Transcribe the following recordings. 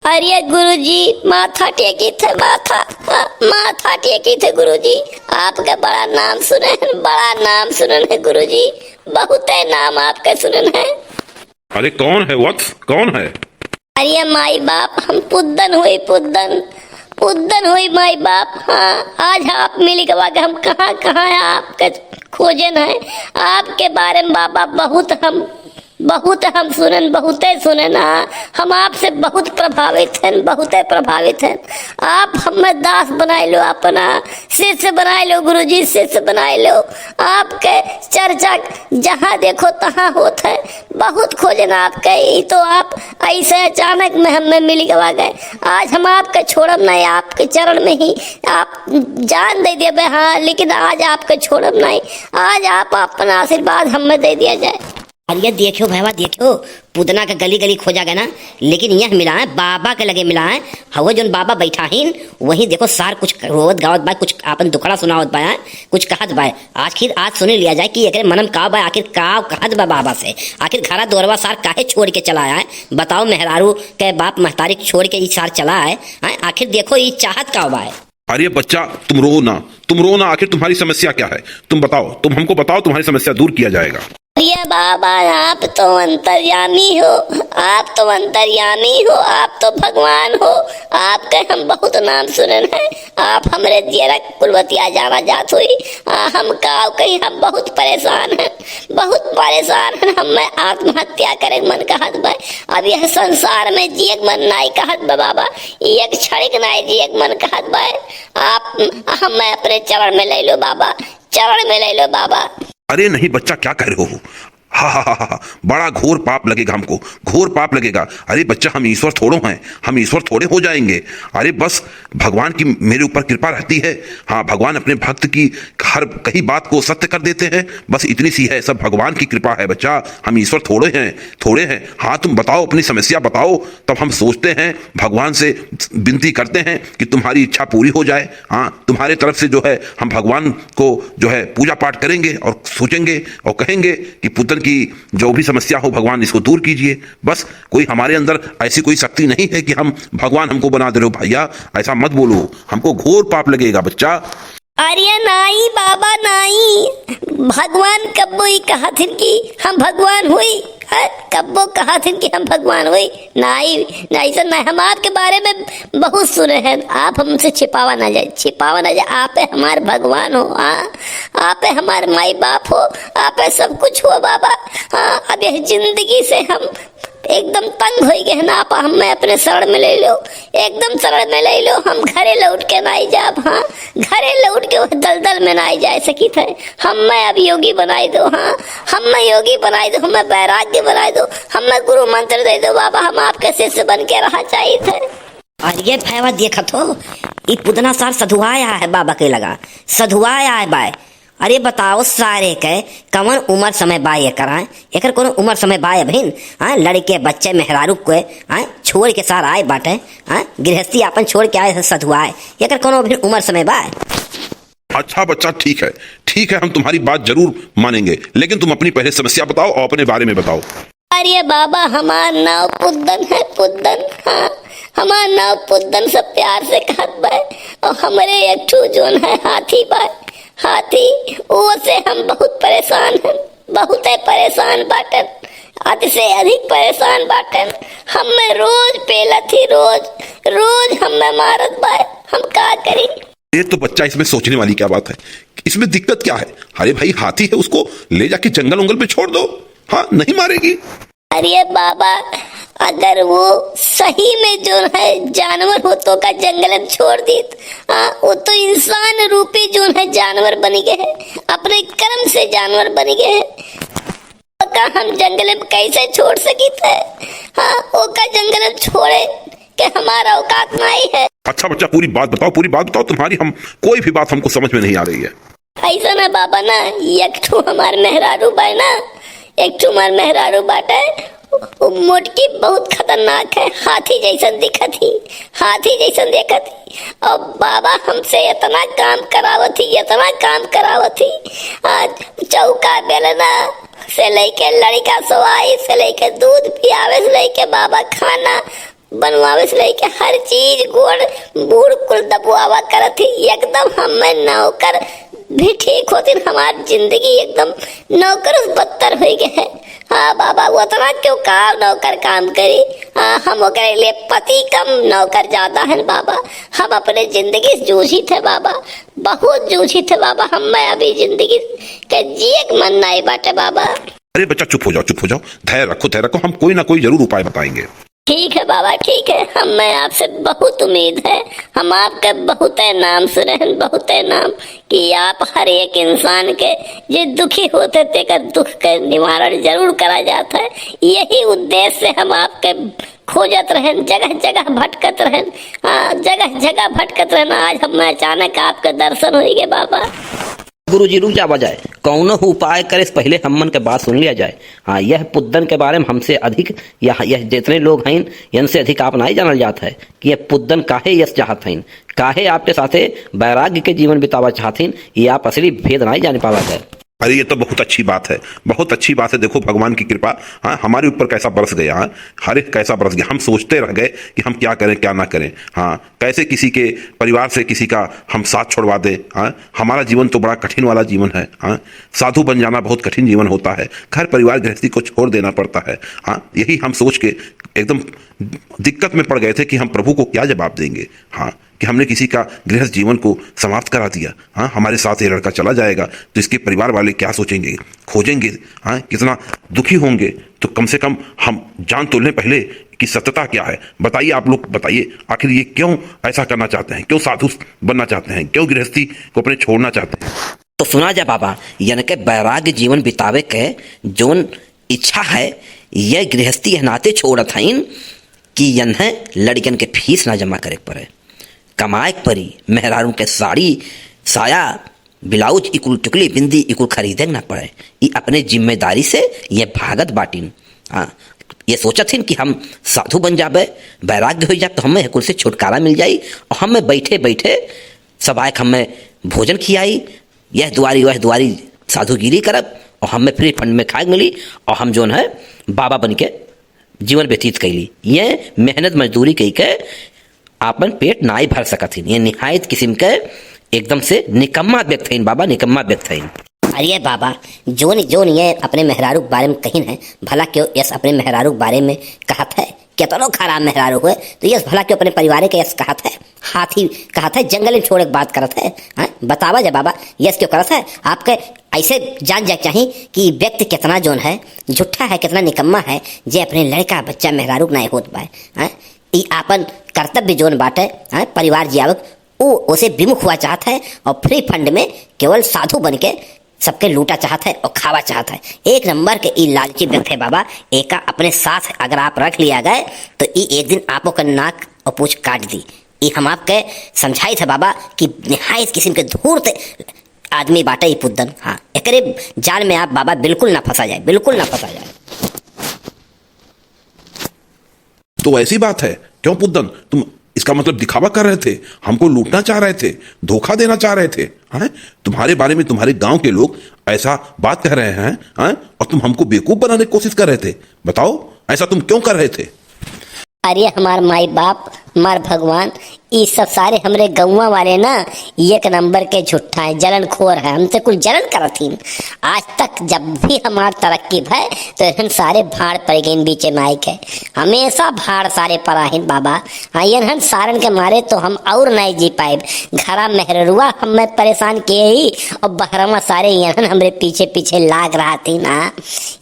अरे गुरुजी माथा टेकी थे माथा। माथा टेकी थे गुरुजी। आपका बड़ा नाम सुने हैं, बड़ा नाम सुने हैं गुरुजी। बहुत है नाम आपका सुने हैं। अरे कौन है वत्स, कौन है? अरे माई बाप हम पुद्दन हुई, पुद्दन पुद्दन हुई माई बाप। हाँ आज आप मिली गवा के हम कहाँ कहाँ है आपके खोजन है। आपके बारे में बाबा बहुत हम सुनन, बहुत सुनन। हाँ हम आपसे बहुत प्रभावित हैं, बहुत प्रभावित हैं। आप हमें दास बनाए लो, अपना शिष्य बनाए लो गुरुजी, शिष्य बनाए लो। आपके चर्चा जहाँ देखो तहाँ होता है। बहुत खोजन आपके, ये तो आप ऐसे अचानक में हमें मिल गवा गए। आज हम आपके छोड़ब नहीं, आपके चरण में ही आप जान दे दिए। हाँ लेकिन आज आपके छोड़ब नहीं, आज आप अपना आशीर्वाद हमें दे दिया जाए। अरे देखो भैया देखो, पुदना का गली गली खोजा गया ना, लेकिन यह मिला है बाबा के लगे मिला है। हवा जो बाबा बैठा ही वही देखो सार कुछ रोवत गावत बा, कुछ आपन दुखड़ा सुनावत बा, कुछ कहत बा। आखिर आज सुन लिया जाए कि एक मनम का बा, आखिर का कहत बा बाबा से। आखिर घरा दोरवा सार काहे छोड़ के चला है? बताओ मेहरारू के बाप महतारी छोड़ के ये सार चला है। आखिर देखो ये चाहत का बा है। अरे बच्चा तुम रो ना, तुम रो ना। आखिर तुम्हारी समस्या क्या है? तुम बताओ, तुम हमको बताओ, तुम्हारी समस्या दूर किया जाएगा। ये बाबा आप तो अंतर्यामी हो, आप तो अंतर्यामी हो, आप तो भगवान हो। आपके हम बहुत नाम सुने हैं। आप हमरे जियरा कुलवतिया जाना जात हुई। हम का कहीं हम बहुत परेशान हैं, बहुत परेशान हैं। हमें आत्महत्या करे मन कहत बा। अब यह संसार में जियक मन नाई कहत बा बाबा, एक क्षणिक नाई जियक मन कहत बा। आप हमें अपने चरण में ले लो बाबा, चरण में ले लो बाबा। अरे नहीं बच्चा, क्या कह रहे हो? हा, बड़ा घोर पाप लगेगा हमको, घोर पाप लगेगा। अरे बच्चा हम ईश्वर थोड़ो हैं, हम ईश्वर थोड़े हो जाएंगे। अरे बस भगवान की मेरे ऊपर कृपा रहती है। हाँ भगवान अपने भक्त की हर कही बात को सत्य कर देते हैं, बस इतनी सी है, सब भगवान की कृपा है बच्चा। हम ईश्वर थोड़े हैं, थोड़े हैं। हाँ तुम बताओ, अपनी समस्या बताओ, तब हम सोचते हैं, भगवान से विनती करते हैं कि तुम्हारी इच्छा पूरी हो जाए। हाँ तुम्हारे तरफ से जो है हम भगवान को जो है पूजा पाठ करेंगे और सोचेंगे और कहेंगे कि पुत्र की जो भी समस्या हो भगवान इसको दूर कीजिए। बस कोई हमारे अंदर ऐसी कोई शक्ति नहीं है कि हम भगवान हमको बना दे रहे हो। भैया ऐसा मत बोलो, हमको घोर पाप लगेगा बच्चा। अरे नाई बाबा नाई, भगवान कब्बो ही कहा थे कि हम भगवान हुई। कब्बो कहा थे कि हम भगवान हुई। नाई नहीं सर नहीं, हम आपके बारे में बहुत सुने हैं। आप हमसे छिपावा ना जाए, छिपावा ना जाए। आप हमारे भगवान हो। हाँ आप हमारे माई बाप हो, आप सब कुछ हो बाबा। हाँ अब यह जिंदगी से हम एकदम तंग हो गए ना। आप हमें अपने शरण में ले लो, एकदम शरण में ले लो। हम घरे लौट के ना जाब। हाँ घरे लौट के वो दलदल में ना जा सकी थे। हमें अब योगी बनाई दो। हाँ हमें योगी बनाई दो, हमें वैराग्य बनाई दो, हमें गुरु मंत्र दे दो बाबा। हम आपके शिष्य बन के रहा चाहिए थे। और ये भैया देखत हो, ये पुदना सार सधुआया है बाबा के लगा, सधुआया है बाय। अरे बताओ सारे के कवन उम्र समय बाय ये कराए? एकर कोनो उम्र समय बाय बहन? लड़के बच्चे मेहरारू को छोड़ के सार आए बाटे। गृहस्थी अपन छोड़ के आए सधुआए, एकर कोनो भी उम्र समय बाय? अच्छा बच्चा ठीक है, ठीक है, हम तुम्हारी बात जरूर मानेंगे, लेकिन तुम अपनी पहले समस्या बताओ और अपने बारे में बताओ। अरे बाबा हमार नाव पुद्दन है, पुद्दन। हाँ हमार नाव पुद्दन सब प्यार से कहत बा। और हमारे एक ठो जोन है हाथी बा, हाथी वो से हम बहुत परेशान हैं, बहुत परेशान बाटन, हद से अधिक परेशान बाटन। हमें रोज पेला थी, रोज रोज हमें मारत बा। हम क्या करें? ये तो बच्चा इसमें सोचने वाली क्या बात है? इसमें दिक्कत क्या है? अरे भाई हाथी है, उसको ले जाके जंगल उंगल पे छोड़ दो। हाँ नहीं मारेगी। अरे बाबा अगर वो सही में जो है जानवर हो तो का जंगल में छोड़ दी। वो तो इंसान रूपी जो है जानवर बन गए हैं, अपने कर्म से जानवर बन गए हैं। का हम जंगल में कैसे छोड़ सकी थे? हाँ वो का जंगल में छोड़े कि हमारा औकात नहीं है। अच्छा बच्चा पूरी बात बताओ, पूरी बात बताओ। तुम्हारी हम कोई भी बात हमको समझ में नहीं आ रही है। ऐसा ना बाबा ना, एक ठो हमारे मेहरारू बा ना, एक ठो हमारे मेहरारू बाटे। मोटकी बहुत खतरनाक है, हाथी जैसन दिखत ही, हाथी जैसन देखत ही। और बाबा हमसे इतना काम करावत ही, इतना काम करावत ही। आज चौका बेलना से लेके लड़का सवाई से लेके दूध पियावे से लेके बाबा खाना बनवावे से लेके हर चीज गोड़ बूढ़ कुल दबुआवा करत थी एकदम। हमें नौकर भी ठीक होती, हमारी जिंदगी एकदम नौकर बदतर हो गए है। हाँ बाबा, वो उतना क्यों काम नौकर काम करी। हाँ, हम ओकरे लिए पति कम नौकर ज्यादा है बाबा। हम अपने जिंदगी से जूझी थे बाबा, बहुत जूझी थे बाबा। हमें अभी जिंदगी के जिए के मन नहीं बाटे बाबा। अरे बच्चा चुप हो जाओ, चुप हो जाओ, धैर्य रखो, हम कोई ना कोई जरूर उपाय बताएंगे। ठीक है बाबा, ठीक है। हमें आपसे बहुत उम्मीद है, हम आपके बहुत नाम सुने हैं, बहुत नाम कि आप हर एक इंसान के जो दुखी होते थे का दुख का निवारण जरूर करा जाता है। यही उद्देश्य से हम आपके खोजत रहें, जगह जगह भटकत रहें। हाँ, जगह जगह भटकत रहें। आज हमें अचानक आपके दर्शन हो गए बाबा। गुरुजी रुक जा बजाए, कौनो उपाय करे से पहले हमन के बात सुन लिया जाए। हाँ, यह पुद्दन के बारे में हमसे अधिक यह जितने लोग हैं इनसे अधिक आप नहीं जानल जाता है कि यह पुद्दन काहे यस चाहत हैं, काहे आपके साथे वैराग्य के जीवन बितावा चाहतीन, ये आप असली भेद नहीं जान पावा है। अरे ये तो बहुत अच्छी बात है, बहुत अच्छी बात है। देखो भगवान की कृपा हाँ हमारे ऊपर कैसा बरस गया। हाँ, हर एक कैसा बरस गया। हम सोचते रह गए कि हम क्या करें क्या ना करें। हाँ, कैसे किसी के परिवार से किसी का हम साथ छोड़वा दे। हाँ, हमारा जीवन तो बड़ा कठिन वाला जीवन है। हाँ, साधु बन जाना बहुत कठिन जीवन होता है, घर परिवार गृहस्थी को छोड़ देना पड़ता है। हाँ, यही हम सोच के एकदम दिक्कत में पड़ गए थे कि हम प्रभु को क्या जवाब देंगे। हाँ, कि हमने किसी का गृहस्थ जीवन को समाप्त करा दिया। हाँ, हमारे साथ ये लड़का चला जाएगा तो इसके परिवार वाले क्या सोचेंगे, खोजेंगे। हाँ, कितना दुखी होंगे। तो कम से कम हम जान तो लें पहले कि सत्यता क्या है। बताइए, आप लोग बताइए, आखिर ये क्यों ऐसा करना चाहते हैं, क्यों साधु बनना चाहते हैं, क्यों गृहस्थी को अपने छोड़ना चाहते हैं। तो सुना जा बाबा, यानी के वैराग्य जीवन बितावे के जोन इच्छा है, यह गृहस्थी है नाते छोड़त हईन कि यन्हे लड़कन के फीस ना जमा करे पड़े, कमाए परी, मेहरारू के साड़ी साया ब्लाउज इकुल टुकली बिंदी इकुल खरीदे ना पड़े। ये अपने जिम्मेदारी से ये भागत बाटिन। हाँ, ये सोचत थीन कि हम साधु बन जाबे, वैराग्य हो जाए तो हमें कुल से छुटकारा मिल जाई और हमें बैठे बैठे सब आए हमें भोजन खियाई, यह दुआरी वह दुआरी साधुगिरी करब और हमें फ्री फंड में खाए मिली और हम जोन है बाबा बन के जीवन व्यतीत कैली। ये मेहनत मजदूरी कई के आपन पेट नाई भर सकत हन। ये निहायत किस्म के एकदम से निकम्मा व्यक्त है बाबा, निकम्मा व्यक्त है। अरे बाबा, जोन जोन ये अपने मेहरारू के बारे में कहीं है, भला क्यों यस अपने मेहरारू के बारे में कहत है, कितनो खराब मेहरारू हुए तो यस भला क्यों अपने परिवार के यस कहत है, हाथी कहत है, जंगल में छोड़े के बात करत है। हाँ, बतावा जा बाबा, यस क्यों करत है। आपके ऐसे जान जाए चाहिए कि व्यक्ति कितना जोन है झूठा है, कितना निकम्मा है, जे अपने लड़का बच्चा मेहरारू नहीं होत पाए। हाँ, ई आपन कर्तव्य जोन बाटे हाँ, परिवार जियावक वो उसे विमुख हुआ चाहता है और फ्री फंड में केवल साधु बन के सबके लूटा चाहता है और खावा चाहता है। एक नंबर के ई लालची व्यक्ति है बाबा। एका अपने साथ अगर आप रख लिया गए तो ई एक दिन आपो का नाक और पूछ काट दी। ई हम आपके समझाई थे बाबा कि निहायत किस्म के धूर्त आदमी बाटे ई पुद्दन। हाँ, एकरे जाल में आप बाबा बिल्कुल ना फंसा जाए, बिल्कुल ना फंसा जाए। तो ऐसी बात है, क्यों पुद्दन तुम इसका मतलब दिखावा कर रहे थे, हमको लूटना चाह रहे थे, धोखा देना चाह रहे थे। हैं, तुम्हारे बारे में तुम्हारे गांव के लोग ऐसा बात कह रहे हैं और तुम हमको बेवकूफ बनाने की कोशिश कर रहे थे। बताओ ऐसा तुम क्यों कर रहे थे। अरे हमार माई बाप, हमार भगवान, ये सब सारे हमरे गौवा वाले ना एक नंबर के झुट्ठा है, जलन खोर है, हमसे कुछ जलन करतीन। आज तक जब भी हमार तरक्की भय तो इन्हन सारे भाड़ पड़ गए बीचे माइक है, हमेशा भाड़ सारे पराहिन बाबा। हाँ, इन्हन सारन के मारे तो हम और नहीं जी पाए। घरा मेहरुआ हमें परेशान किए ही और बहरवा सारे इन्हन हमरे पीछे पीछे लाग रहा थी ना।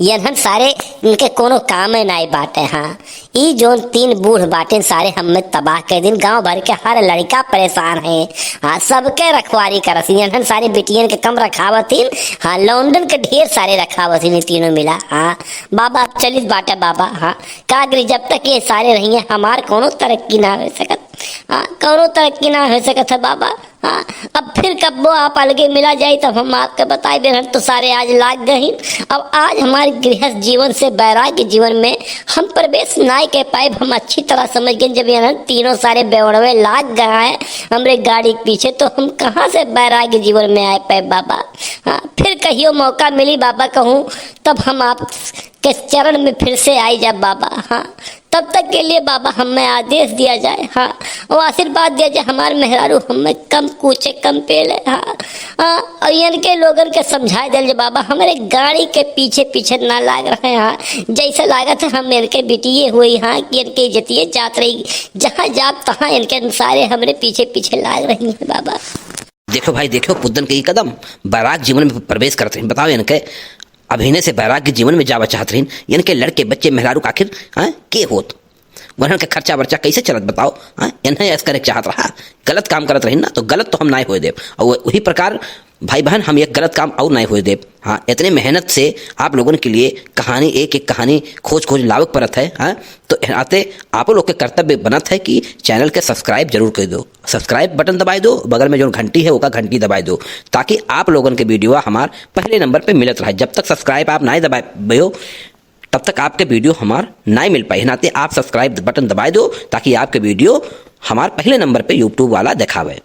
इन्हन सारे इनके कोनो काम नहीं बाटे। हाँ, ई जोन तीन बूढ़ बाटे सारे हमें तबाह कर दिन, गांव भर के हर लड़का परेशान है। हाँ, सबके रखवारी करत इन्हन सारे बिटियन के कम रखावतीन। हाँ, लौंडन के ढेर सारे रखावतीन तीनों मिला। हाँ बाबा, चलित बाटे बाबा। हाँ, कागरी जब तक ये सारे रहिए हमार कोनो तरक्की ना हो सकत। हाँ, कोनो तरक्की ना हो सकत है बाबा। हाँ, अब फिर कब वो आप अलगे मिला जाए तब हम आपके बताए दे। तो सारे आज लाग गए। अब आज हमारे गृहस्थ जीवन से वैराग्य जीवन में हम प्रवेश नहीं कर पाए। हम अच्छी तरह समझ गए जब ये तीनों सारे बेवड़वे लाग गए हैं हमरे गाड़ी के पीछे, तो हम कहाँ से वैराग्य जीवन में आए पाए बाबा। हाँ, फिर कहियो मौका मिली बाबा कहूँ तब हम आप के चरण में फिर से आई जा बाबा। हाँ, तब तक के लिए बाबा हमें आदेश दिया जाए। हाँ, और आशीर्वाद दिया जाए हमारे मेहरारू हमें कम कूचे कम पेले। हाँ, हाँ, और इनके लोगन के समझा दिल बाबा हमारे गाड़ी के पीछे पीछे ना लाग रहे हैं। हाँ, जैसा लागत है हम इनके बिटिए हुई। हाँ, कि इनके इज्जतिये जात रही, जहाँ जात तहाँ इनके सारे हमारे पीछे पीछे लाग रही हैं बाबा। देखो भाई, देखो पुद्दन के ही कदम बैराग जीवन में प्रवेश करते हैं। बताओ इनके अभिनय से बैराग्य जीवन में जावा चाहत रहीन, इनके लड़के बच्चे मेहरारू का आखिर के होत वरन के खर्चा वर्चा कैसे चलत बताओ। इन्हें ऐसा करे चाहत रहा, गलत काम करत रही ना तो गलत तो हम ना हो देव, और वही प्रकार भाई बहन हम एक गलत काम और नहीं हो देव। हाँ, इतने मेहनत से आप लोगों के लिए कहानी एक एक कहानी खोज खोज लावक परत है। हाँ, तो आते आप लोग के कर्तव्य बनत है कि चैनल के सब्सक्राइब जरूर कर दो, सब्सक्राइब बटन दबाई दो, बगल में जो घंटी है वो घंटी दबाई दो, ताकि आप लोगों के वीडियो हमार पहले नंबर पे मिलत रहे। जब तक सब्सक्राइब आप नहीं दबाए हो तब तक आपके वीडियो हमार नहीं मिल पाए। नाते आप सब्सक्राइब बटन दबाई दो ताकि आपके वीडियो हमार पहले नंबर पे यूट्यूब वाला दिखावे।